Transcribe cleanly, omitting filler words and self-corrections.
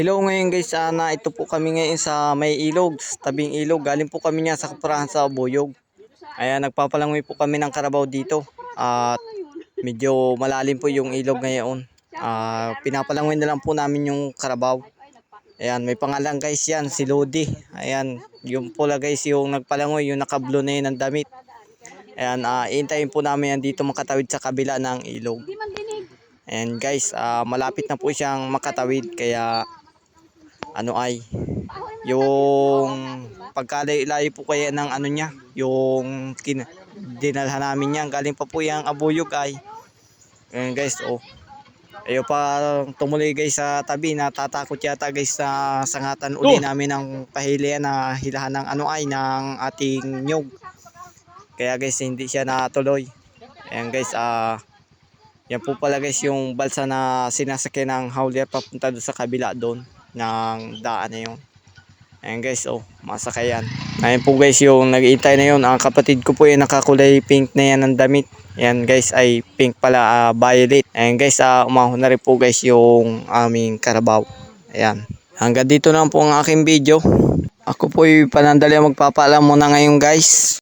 Hello ngayon guys, na ito po kami ngayon sa may ilog, sa tabing ilog. Galing po kami niya sa Kapurahan sa Buyog. Ayan, nagpapalangoy po kami ng karabaw dito. At medyo malalim po yung ilog ngayon. Pinapalangoy na lang po namin yung karabaw. Ayan, may pangalan guys yan, si Lodi. Ayan, yung pula guys yung nagpalangoy, yung nakablo na yun ng damit. Ayan, iintayin po namin yan dito makatawid sa kabila ng ilog. Ayan guys, malapit na po siyang makatawid kaya yung pagkalayo po kaya ng niya, yung dinalhan namin niya, galing pa po yung Abuyog ay. Ayan guys, ayo pa tumuloy guys sa tabi, natatakot yata guys sa sangatan uli namin ng pahilian na hilahan ng ng ating nyug. Kaya guys hindi siya natuloy. Ayan guys, yan po pala guys yung balsa na sinasakyan ng hauler papunta doon sa kabila doon ng daan na yun. Ayan guys, masakayan. Ayan po guys yung nag-iintay na yun. Ang kapatid ko po yung nakakulay pink na yan ng damit. Ayan guys ay pink pala, violet. Ayan guys, umahon na rin po guys yung aming karabaw. Ayan. Hanggang dito na po ang aking video. Ako po yung panandali magpapaalam muna ngayon guys.